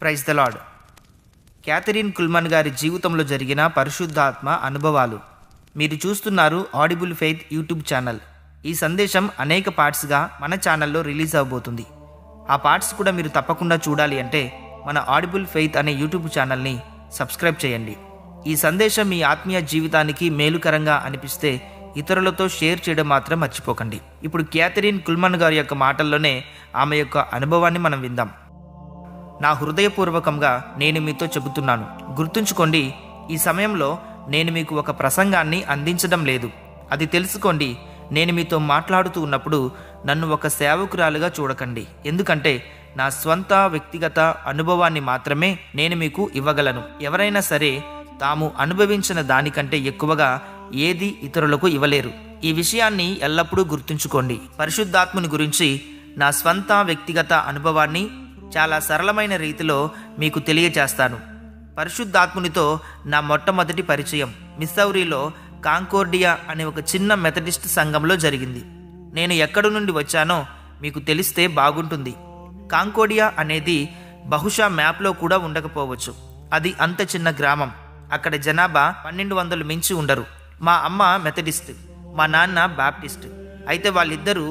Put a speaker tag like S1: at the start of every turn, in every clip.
S1: Praise the Lord. Kathryn Kuhlman గారి జీవితంలో జరిగిన పరిశుద్ధాత్మ అనుభవాలు మీరు చూస్తున్నారు ఆడిబుల్ ఫెయిత్ యూట్యూబ్ ఛానల్. ఈ సందేశం అనేక పార్ట్స్గా మన ఛానల్లో రిలీజ్ అవబోతుంది. ఆ పార్ట్స్ కూడా మీరు తప్పకుండా చూడాలి అంటే మన ఆడిబుల్ ఫెయిత్ అనే యూట్యూబ్ ఛానల్ని సబ్స్క్రైబ్ చేయండి. ఈ సందేశం మీ ఆత్మీయ జీవితానికి మేలుకరంగా అనిపిస్తే ఇతరులతో షేర్ చేయడం మాత్రం మర్చిపోకండి. ఇప్పుడు క్యాథరిన్ కుల్మన్ గారి యొక్క మాటల్లోనే ఆమె యొక్క అనుభవాన్ని మనం విందాం. నా హృదయపూర్వకంగా నేను మీతో చెబుతున్నాను, గుర్తుంచుకోండి, ఈ సమయంలో నేను మీకు ఒక ప్రసంగాన్ని అందించడం లేదు. అది తెలుసుకోండి. నేను మీతో మాట్లాడుతూ ఉన్నప్పుడు నన్ను ఒక సేవకురాలుగా చూడకండి, ఎందుకంటే నా స్వంత వ్యక్తిగత అనుభవాన్ని మాత్రమే నేను మీకు ఇవ్వగలను. ఎవరైనా సరే తాము అనుభవించిన దానికంటే ఎక్కువగా ఏది ఇతరులకు ఇవ్వలేరు. ఈ విషయాన్ని ఎల్లప్పుడూ గుర్తుంచుకోండి. పరిశుద్ధాత్ముని గురించి నా స్వంత వ్యక్తిగత అనుభవాన్ని చాలా సరళమైన రీతిలో మీకు తెలియజేస్తాను. పరిశుద్ధాత్మునితో నా మొట్టమొదటి పరిచయం మిస్సౌరీలో కాంకోర్డియా అనే ఒక చిన్న మెథడిస్ట్ సంఘంలో జరిగింది. నేను ఎక్కడి నుండి వచ్చానో మీకు తెలిస్తే బాగుంటుంది. కాంకోర్డియా అనేది బహుశా మ్యాప్లో కూడా ఉండకపోవచ్చు. అది అంత చిన్న గ్రామం. అక్కడ జనాభా 1200 మించి ఉండరు. మా అమ్మ మెథడిస్ట్, మా నాన్న బాప్టిస్ట్. అయితే వాళ్ళిద్దరూ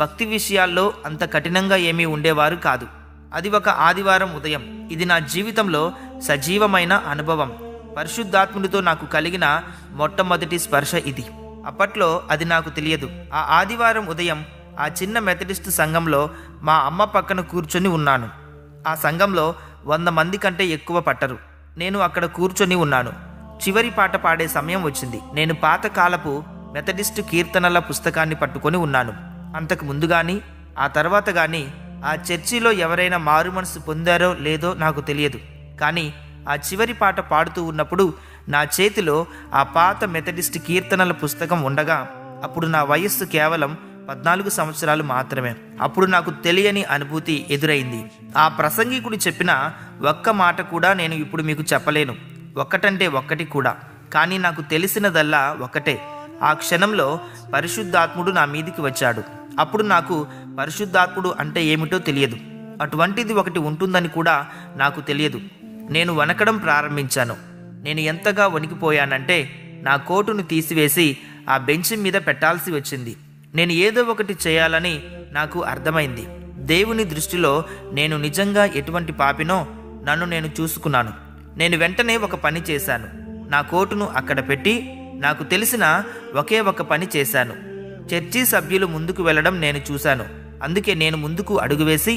S1: భక్తి విషయాల్లో అంత కఠినంగా ఏమీ ఉండేవారు కాదు. అది ఒక ఆదివారం ఉదయం. ఇది నా జీవితంలో సజీవమైన అనుభవం. పరిశుద్ధాత్ముడితో నాకు కలిగిన మొట్టమొదటి స్పర్శ ఇది. అప్పట్లో అది నాకు తెలియదు. ఆ ఆదివారం ఉదయం ఆ చిన్న మెథడిస్ట్ సంఘంలో మా అమ్మ పక్కన కూర్చొని ఉన్నాను. ఆ సంఘంలో 100 మంది కంటే ఎక్కువ పట్టరు. నేను అక్కడ కూర్చొని ఉన్నాను. చివరి పాట పాడే సమయం వచ్చింది. నేను పాతకాలపు మెథడిస్ట్ కీర్తనల పుస్తకాన్ని పట్టుకొని ఉన్నాను. అంతకు ముందు కానీ ఆ తర్వాత కానీ ఆ చర్చిలో ఎవరైనా మారు మనసు పొందారో లేదో నాకు తెలియదు. కానీ ఆ చివరి పాట పాడుతూ ఉన్నప్పుడు నా చేతిలో ఆ పాత మెథడిస్ట్ కీర్తనల పుస్తకం ఉండగా అప్పుడు నా వయస్సు కేవలం 14 సంవత్సరాలు మాత్రమే. అప్పుడు నాకు తెలియని అనుభూతి ఎదురైంది. ఆ ప్రసంగికుడు చెప్పిన ఒక్క మాట కూడా నేను ఇప్పుడు మీకు చెప్పలేను. ఒక్కటంటే ఒక్కటి కూడా. కానీ నాకు తెలిసినదల్లా ఒకటే. ఆ క్షణంలో పరిశుద్ధాత్ముడు నా మీదికి వచ్చాడు. అప్పుడు నాకు పరిశుద్ధాత్ముడు అంటే ఏమిటో తెలియదు. అటువంటిది ఒకటి ఉంటుందని కూడా నాకు తెలియదు. నేను వణకడం ప్రారంభించాను. నేను ఎంతగా వణికిపోయానంటే నా కోటును తీసివేసి ఆ బెంచ్ మీద పెట్టాల్సి వచ్చింది. నేను ఏదో ఒకటి చేయాలని నాకు అర్థమైంది. దేవుని దృష్టిలో నేను నిజంగా ఎటువంటి పాపినో నన్ను నేను చూసుకున్నాను. నేను వెంటనే ఒక పని చేశాను. నా కోటును అక్కడ పెట్టి నాకు తెలిసిన ఒకే ఒక పని చేశాను. చర్చి సభ్యులు ముందుకు వెళ్ళడం నేను చూశాను. అందుకే నేను ముందుకు అడుగువేసి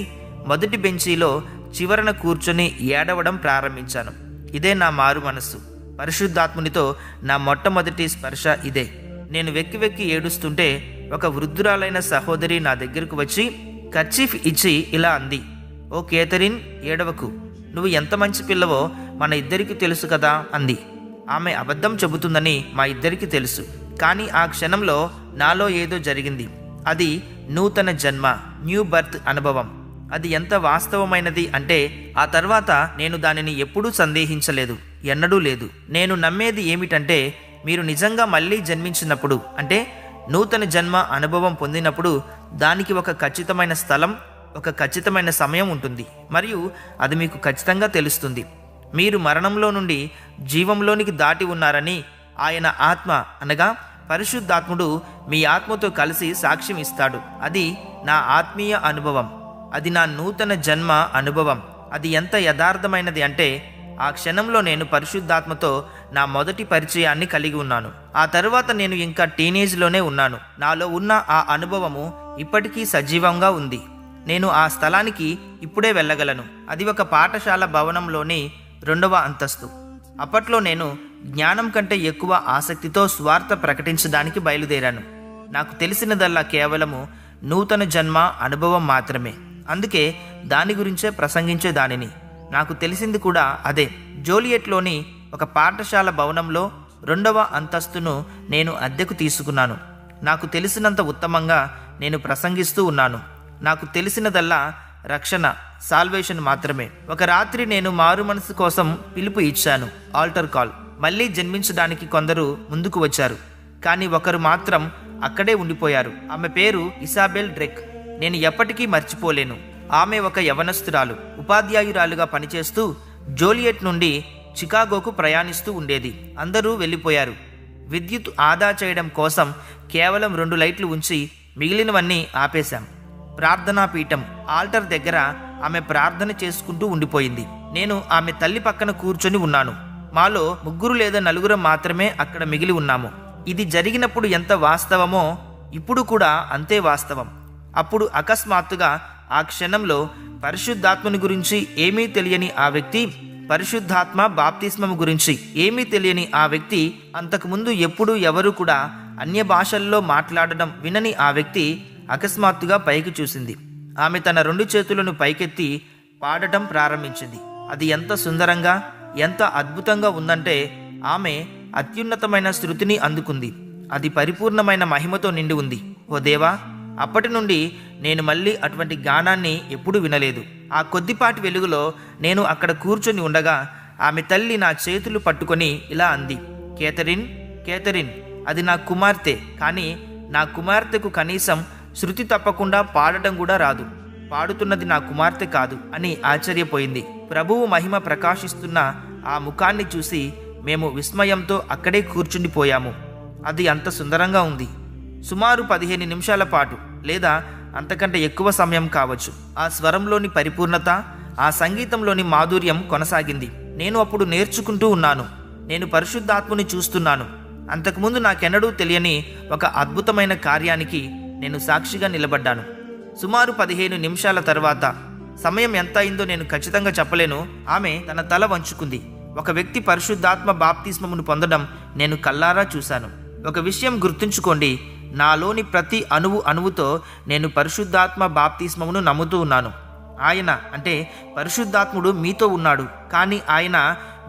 S1: మొదటి బెంచీలో చివరన కూర్చొని ఏడవడం ప్రారంభించాను. ఇదే నా మారు మనస్సు. పరిశుద్ధాత్మునితో నా మొట్టమొదటి స్పర్శ ఇదే. నేను వెక్కి వెక్కి ఏడుస్తుంటే ఒక వృద్ధురాలైన సహోదరి నా దగ్గరకు వచ్చి కర్చీఫ్ ఇచ్చి ఇలా అంది, ఓ కేథరిన్, ఏడవకు. నువ్వు ఎంత మంచి పిల్లవో మన ఇద్దరికి తెలుసు కదా అంది. ఆమె అబద్ధం చెబుతుందని మా ఇద్దరికి తెలుసు. కానీ ఆ క్షణంలో నాలో ఏదో జరిగింది. అది నూతన జన్మ, న్యూ బర్త్ అనుభవం. అది ఎంత వాస్తవమైనది అంటే ఆ తర్వాత నేను దానిని ఎప్పుడూ సందేహించలేదు, ఎన్నడూ లేదు. నేను నమ్మేది ఏమిటంటే మీరు నిజంగా మళ్ళీ జన్మించినప్పుడు, అంటే నూతన జన్మ అనుభవం పొందినప్పుడు దానికి ఒక ఖచ్చితమైన స్థలం, ఒక ఖచ్చితమైన సమయం ఉంటుంది. మరియు అది మీకు ఖచ్చితంగా తెలుస్తుంది. మీరు మరణంలో నుండి జీవంలోనికి దాటి ఉన్నారని ఆయన ఆత్మ అనగా పరిశుద్ధాత్ముడు మీ ఆత్మతో కలిసి సాక్ష్యం ఇస్తాడు. అది నా ఆత్మీయ అనుభవం. అది నా నూతన జన్మ అనుభవం. అది ఎంత యథార్థమైనది అంటే ఆ క్షణంలో నేను పరిశుద్ధాత్మతో నా మొదటి పరిచయాన్ని కలిగి ఉన్నాను. ఆ తరువాత నేను ఇంకా టీనేజ్లోనే ఉన్నాను. నాలో ఉన్న ఆ అనుభవము ఇప్పటికీ సజీవంగా ఉంది. నేను ఆ స్థలానికి ఇప్పుడే వెళ్ళగలను. అది ఒక పాఠశాల భవనంలోని 2వ అంతస్తు. అప్పట్లో నేను జ్ఞానం కంటే ఎక్కువ ఆసక్తితో స్వార్థ ప్రకటించడానికి బయలుదేరాను. నాకు తెలిసినదల్లా కేవలము నూతన జన్మ అనుభవం మాత్రమే. అందుకే దాని గురించే ప్రసంగించే దానిని. నాకు తెలిసింది కూడా అదే. జోలియట్లోని ఒక పాఠశాల భవనంలో 2వ అంతస్తును నేను అద్దెకు తీసుకున్నాను. నాకు తెలిసినంత ఉత్తమంగా నేను ప్రసంగిస్తూ ఉన్నాను. నాకు తెలిసినదల్లా రక్షణ, సాల్వేషన్ మాత్రమే. ఒక రాత్రి నేను మారు మనసు కోసం పిలుపు ఇచ్చాను, ఆల్టర్ కాల్. మళ్ళీ జన్మించడానికి కొందరు ముందుకు వచ్చారు. కానీ ఒకరు మాత్రం అక్కడే ఉండిపోయారు. ఆమె పేరు ఇసాబెల్ డ్రెక్. నేను ఎప్పటికీ మర్చిపోలేను. ఆమె ఒక యవనస్తురాలు, ఉపాధ్యాయురాలుగా పనిచేస్తూ జోలియట్ నుండి చికాగోకు ప్రయాణిస్తూ ఉండేది. అందరూ వెళ్ళిపోయారు. విద్యుత్ ఆదా చేయడం కోసం కేవలం 2 లైట్లు ఉంచి మిగిలినవన్నీ ఆపేశాం. ప్రార్థనా పీఠం ఆల్టర్ దగ్గర ఆమె ప్రార్థన చేసుకుంటూ ఉండిపోయింది. నేను ఆమె తల్లి పక్కన కూర్చొని ఉన్నాను. మాలో 3 లేదా 4 మాత్రమే అక్కడ మిగిలి ఉన్నాము. ఇది జరిగినప్పుడు ఎంత వాస్తవమో ఇప్పుడు కూడా అంతే వాస్తవం. అప్పుడు అకస్మాత్తుగా ఆ క్షణంలో పరిశుద్ధాత్మని గురించి ఏమీ తెలియని ఆ వ్యక్తి, పరిశుద్ధాత్మ బాప్తిస్మము గురించి ఏమీ తెలియని ఆ వ్యక్తి, అంతకుముందు ఎప్పుడూ ఎవరు కూడా అన్య భాషల్లో మాట్లాడడం వినని ఆ వ్యక్తి అకస్మాత్తుగా పైకి చూసింది. ఆమె తన 2 చేతులను పైకెత్తి పాడటం ప్రారంభించింది. అది ఎంత సుందరంగా, ఎంత అద్భుతంగా ఉందంటే ఆమె అత్యున్నతమైన శృతిని అందుకుంది. అది పరిపూర్ణమైన మహిమతో నిండి ఉంది. ఓ దేవా, అప్పటి నుండి నేను మళ్ళీ అటువంటి గానాన్ని ఎప్పుడూ వినలేదు. ఆ కొద్దిపాటి వెలుగులో నేను అక్కడ కూర్చొని ఉండగా ఆమె తల్లి నా చేతులు పట్టుకొని ఇలా అంది, కేథరిన్, కేథరిన్, అది నా కుమార్తె, కానీ నా కుమార్తెకు కనీసం శృతి తప్పకుండా పాడటం కూడా రాదు. పాడుతున్నది నా కుమార్తె కాదు అని ఆశ్చర్యపోయింది. ప్రభువు మహిమ ప్రకాశిస్తున్న ఆ ముఖాన్ని చూసి మేము విస్మయంతో అక్కడే కూర్చుండిపోయాము. అది అంత సుందరంగా ఉంది. సుమారు 15 నిమిషాల పాటు లేదా అంతకంటే ఎక్కువ సమయం కావచ్చు. ఆ స్వరంలోని పరిపూర్ణత, ఆ సంగీతంలోని మాధుర్యం కొనసాగింది. నేను అప్పుడు నేర్చుకుంటూ ఉన్నాను. నేను పరిశుద్ధాత్ముని చూస్తున్నాను. అంతకుముందు నాకెన్నడూ తెలియని ఒక అద్భుతమైన కార్యానికి నేను సాక్షిగా నిలబడ్డాను. సుమారు 15 నిమిషాల తర్వాత, సమయం ఎంత అయిందో నేను ఖచ్చితంగా చెప్పలేను, ఆమె తన తల వంచుకుంది. ఒక వ్యక్తి పరిశుద్ధాత్మ బాప్తిస్మమును పొందడం నేను కల్లారా చూశాను. ఒక విషయం గుర్తుంచుకోండి, నాలోని ప్రతి అణువుతో నేను పరిశుద్ధాత్మ బాప్తిస్మమును నమ్ముతూ ఉన్నాను. ఆయన అంటే పరిశుద్ధాత్ముడు మీతో ఉన్నాడు, కానీ ఆయన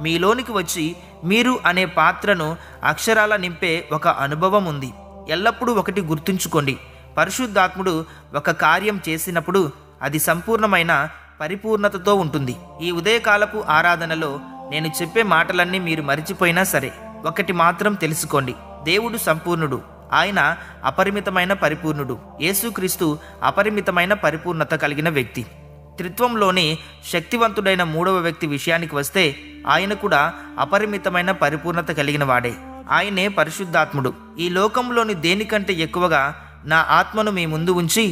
S1: మీలోనికి వచ్చి మీరు అనే పాత్రను అక్షరాల నింపే ఒక అనుభవం ఉంది. ఎల్లప్పుడూ ఒకటి గుర్తుంచుకోండి, పరిశుద్ధాత్ముడు ఒక కార్యం చేసినప్పుడు అది సంపూర్ణమైన పరిపూర్ణతతో ఉంటుంది. ఈ ఉదయకాలపు ఆరాధనలో నేను చెప్పే మాటలన్నీ మీరు మరిచిపోయినా సరే, ఒకటి మాత్రం తెలుసుకోండి, దేవుడు సంపూర్ణుడు. ఆయన అపరిమితమైన పరిపూర్ణుడు. యేసుక్రీస్తు అపరిమితమైన పరిపూర్ణత కలిగిన వ్యక్తి. త్రిత్వంలోని శక్తివంతుడైన 3వ వ్యక్తి విషయానికి వస్తే ఆయన కూడా అపరిమితమైన పరిపూర్ణత కలిగిన వాడే. ఆయనే పరిశుద్ధాత్ముడు. ఈ లోకంలోని దేనికంటే ఎక్కువగా నా ఆత్మను మీ ముందు ఉంచి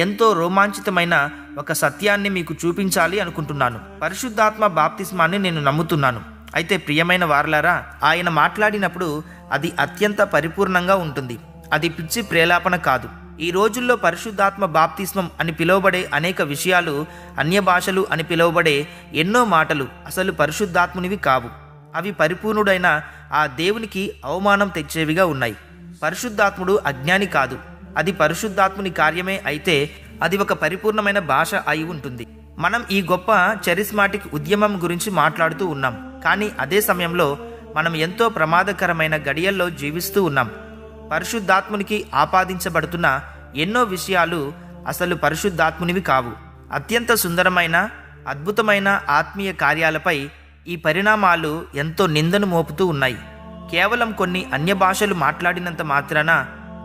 S1: ఎంతో రోమాంచితమైన ఒక సత్యాన్ని మీకు చూపించాలి అనుకుంటున్నాను. పరిశుద్ధాత్మ బాప్తిస్మాన్ని నేను నమ్ముతున్నాను. అయితే ప్రియమైన వారలారా, ఆయన మాట్లాడినప్పుడు అది అత్యంత పరిపూర్ణంగా ఉంటుంది. అది పిచ్చి ప్రేలాపన కాదు. ఈ రోజుల్లో పరిశుద్ధాత్మ బాప్తిస్మం అని పిలువబడే అనేక విషయాలు, అన్య భాషలు అని పిలువబడే ఎన్నో మాటలు అసలు పరిశుద్ధాత్మునివి కావు. అవి పరిపూర్ణుడైన ఆ దేవునికి అవమానం తెచ్చేవిగా ఉన్నాయి. పరిశుద్ధాత్ముడు అజ్ఞాని కాదు. అది పరిశుద్ధాత్ముని కార్యమే అయితే అది ఒక పరిపూర్ణమైన భాష అయి ఉంటుంది. మనం ఈ గొప్ప చరిస్మాటిక్ ఉద్యమం గురించి మాట్లాడుతూ ఉన్నాం, కానీ అదే సమయంలో మనం ఎంతో ప్రమాదకరమైన గడియల్లో జీవిస్తూ ఉన్నాం. పరిశుద్ధాత్మునికి ఆపాదించబడుతున్న ఎన్నో విషయాలు అసలు పరిశుద్ధాత్మునివి కావు. అత్యంత సుందరమైన, అద్భుతమైన ఆత్మీయ కార్యాలపై ఈ పరిణామాలు ఎంతో నిందను మోపుతూ ఉన్నాయి. కేవలం కొన్ని అన్య భాషలు మాట్లాడినంత మాత్రాన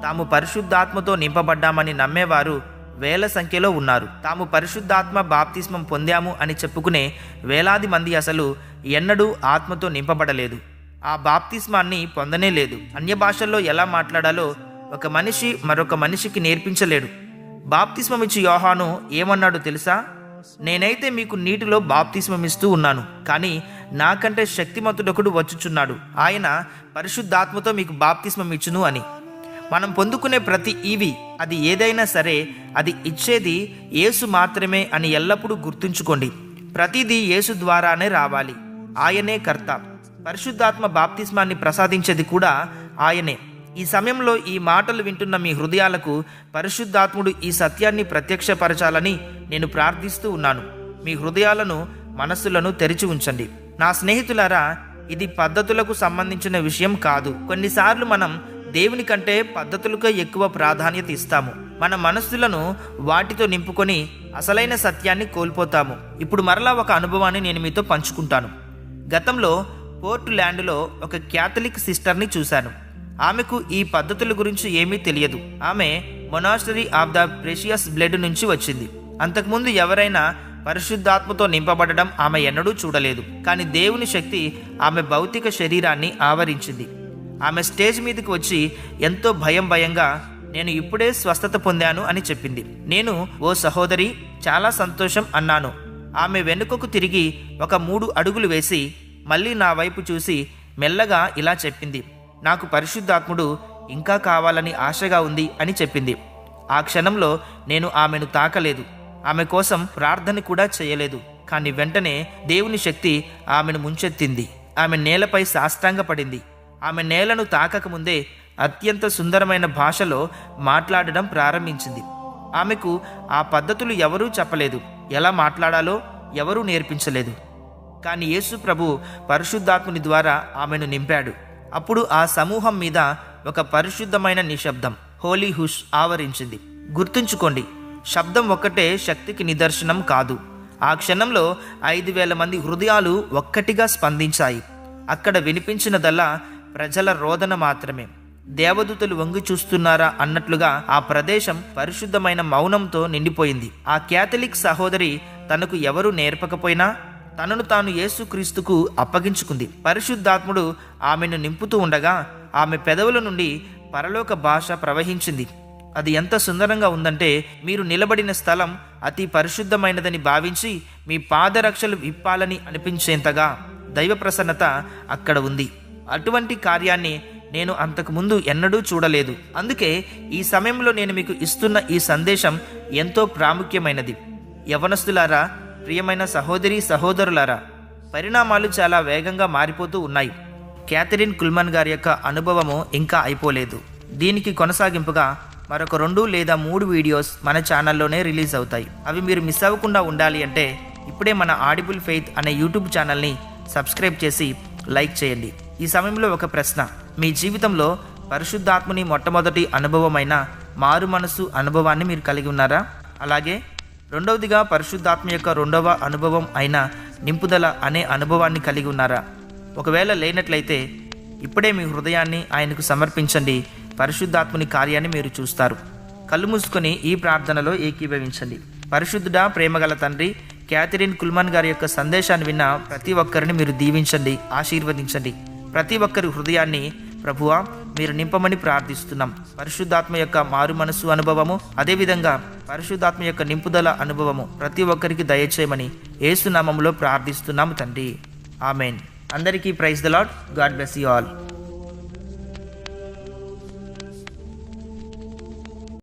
S1: తాము పరిశుద్ధాత్మతో నింపబడ్డామని నమ్మేవారు వేల సంఖ్యలో ఉన్నారు. తాము పరిశుద్ధాత్మ బాప్తిస్మం పొందాము అని చెప్పుకునే వేలాది మంది అసలు ఎన్నడూ ఆత్మతో నింపబడలేదు. ఆ బాప్తిస్మాన్ని పొందనే లేదు. అన్య భాషల్లో ఎలా మాట్లాడాలో ఒక మనిషి మరొక మనిషికి నేర్పించలేడు. బాప్తిస్మమిచ్చి యోహాను ఏమన్నాడు తెలుసా? నేనైతే మీకు నీటిలో బాప్తిస్మమిస్తూ ఉన్నాను, కానీ నాకంటే శక్తిమంతుడొకడు వచ్చుచున్నాడు, ఆయన పరిశుద్ధాత్మతో మీకు బాప్తిస్మం ఇచ్చును అని. మనం పొందుకునే ప్రతి ఈవి, అది ఏదైనా సరే, అది ఇచ్చేది యేసు మాత్రమే అని ఎల్లప్పుడూ గుర్తుంచుకోండి. ప్రతిదీ యేసు ద్వారానే రావాలి. ఆయనే కర్త. పరిశుద్ధాత్మ బాప్తిస్మాన్ని ప్రసాదించేది కూడా ఆయనే. ఈ సమయంలో ఈ మాటలు వింటున్న మీ హృదయాలకు పరిశుద్ధాత్ముడు ఈ సత్యాన్ని ప్రత్యక్షపరచాలని నేను ప్రార్థిస్తూ ఉన్నాను. మీ హృదయాలను, మనస్సులను తెరిచి ఉంచండి. నా స్నేహితులారా, ఇది పద్ధతులకు సంబంధించిన విషయం కాదు. కొన్నిసార్లు మనం దేవుని కంటే పద్ధతులకే ఎక్కువ ప్రాధాన్యత ఇస్తాము. మన మనస్సులను వాటితో నింపుకొని అసలైన సత్యాన్ని కోల్పోతాము. ఇప్పుడు మరలా ఒక అనుభవాన్ని నేను మీతో పంచుకుంటాను. గతంలో పోర్ట్లాండ్లో ఒక క్యాథలిక్ సిస్టర్ని చూశాను. ఆమెకు ఈ పద్ధతుల గురించి ఏమీ తెలియదు. ఆమె monastery of the precious blood నుంచి వచ్చింది. అంతకుముందు ఎవరైనా పరిశుద్ధాత్మతో నింపబడడం ఆమె ఎన్నడూ చూడలేదు. కానీ దేవుని శక్తి ఆమె భౌతిక శరీరాన్ని ఆవరించింది. ఆమె స్టేజ్ మీదకి వచ్చి ఎంతో భయంగా నేను ఇప్పుడే స్వస్థత పొందాను అని చెప్పింది. నేను ఓ సహోదరి చాలా సంతోషం అన్నాను. ఆమె వెనుకకు తిరిగి ఒక 3 అడుగులు వేసి మళ్ళీ నా వైపు చూసి మెల్లగా ఇలా చెప్పింది, నాకు పరిశుద్ధాత్ముడు ఇంకా కావాలని ఆశగా ఉంది అని చెప్పింది. ఆ క్షణంలో నేను ఆమెను తాకలేదు, ఆమె కోసం ప్రార్థన కూడా చేయలేదు. కానీ వెంటనే దేవుని శక్తి ఆమెను ముంచెత్తింది. ఆమె నేలపై సాష్టాంగపడింది. ఆమె నేలను తాకకముందే అత్యంత సుందరమైన భాషలో మాట్లాడడం ప్రారంభించింది. ఆమెకు ఆ పద్ధతులు ఎవరూ చెప్పలేదు, ఎలా మాట్లాడాలో ఎవరూ నేర్పించలేదు. కానీ యేసు ప్రభు పరిశుద్ధాత్ముని ద్వారా ఆమెను నింపాడు. అప్పుడు ఆ సమూహం మీద ఒక పరిశుద్ధమైన నిశ్శబ్దం, హోలీ హుష్ ఆవరించింది. గుర్తుంచుకోండి, శబ్దం ఒక్కటే శక్తికి నిదర్శనం కాదు. ఆ క్షణంలో 5,000 మంది హృదయాలు ఒక్కటిగా స్పందించాయి. అక్కడ వినిపించినదల్లా ప్రజల రోదన మాత్రమే. దేవదూతలు వంగి చూస్తున్నారా అన్నట్లుగా ఆ ప్రదేశం పరిశుద్ధమైన మౌనంతో నిండిపోయింది. ఆ క్యాథలిక్ సహోదరి తనకు ఎవరూ నేర్పకపోయినా తనను తాను యేసుక్రీస్తుకు అప్పగించుకుంది. పరిశుద్ధాత్ముడు ఆమెను నింపుతూ ఉండగా ఆమె పెదవుల నుండి పరలోక భాష ప్రవహించింది. అది ఎంత సుందరంగా ఉందంటే మీరు నిలబడిన స్థలం అతి పరిశుద్ధమైనదని భావించి మీ పాదరక్షలు విప్పాలని అనిపించేంతగా దైవ ప్రసన్నత అక్కడ ఉంది. అటువంటి కార్యాన్ని నేను అంతకుముందు ఎన్నడూ చూడలేదు. అందుకే ఈ సమయంలో నేను మీకు ఇస్తున్న ఈ సందేశం ఎంతో ప్రాముఖ్యమైనది. యవనస్తులారా, ప్రియమైన సహోదరి సహోదరులారా, పరిణామాలు చాలా వేగంగా మారిపోతూ ఉన్నాయి. క్యాథరిన్ కుల్మన్ గారి యొక్క అనుభవము ఇంకా అయిపోలేదు. దీనికి కొనసాగింపుగా మరొక 2 లేదా 3 వీడియోస్ మన ఛానల్లోనే రిలీజ్ అవుతాయి. అవి మీరు మిస్ అవ్వకుండా ఉండాలి అంటే ఇప్పుడే మన ఆడిబుల్ ఫెయిత్ అనే యూట్యూబ్ ఛానల్ని సబ్స్క్రైబ్ చేసి లైక్ చేయండి. ఈ సమయంలో ఒక ప్రశ్న, మీ జీవితంలో పరిశుద్ధాత్మని మొట్టమొదటి అనుభవమైన మారు మనసు అనుభవాన్ని మీరు కలిగి ఉన్నారా? అలాగే రెండవదిగా పరిశుద్ధాత్మ యొక్క 2వ అనుభవం అయిన నింపుదల అనే అనుభవాన్ని కలిగి ఉన్నారా? ఒకవేళ లేనట్లయితే ఇప్పుడే మీ హృదయాన్ని ఆయనకు సమర్పించండి. పరిశుద్ధాత్మని కార్యాన్ని మీరు చూస్తారు. కళ్ళు మూసుకొని ఈ ప్రార్థనలో ఏకీభవించండి. పరిశుద్ధుడా, ప్రేమగల తండ్రి, క్యాథరిన్ కుల్మన్ గారి యొక్క సందేశాన్ని విన్న ప్రతి ఒక్కరిని మీరు దీవించండి, ఆశీర్వదించండి. ప్రతి ఒక్కరి హృదయాన్ని ప్రభువా మీరు నింపమని ప్రార్థిస్తున్నాం. పరిశుద్ధాత్మ యొక్క మారు మనసు అనుభవము, అదేవిధంగా పరిశుద్ధాత్మ యొక్క నింపుదల అనుభవము ప్రతి ఒక్కరికి దయచేయమని యేసు నామములో ప్రార్థిస్తున్నాము తండ్రి. ఆమెన్. అందరికీ praise the Lord. God bless you all.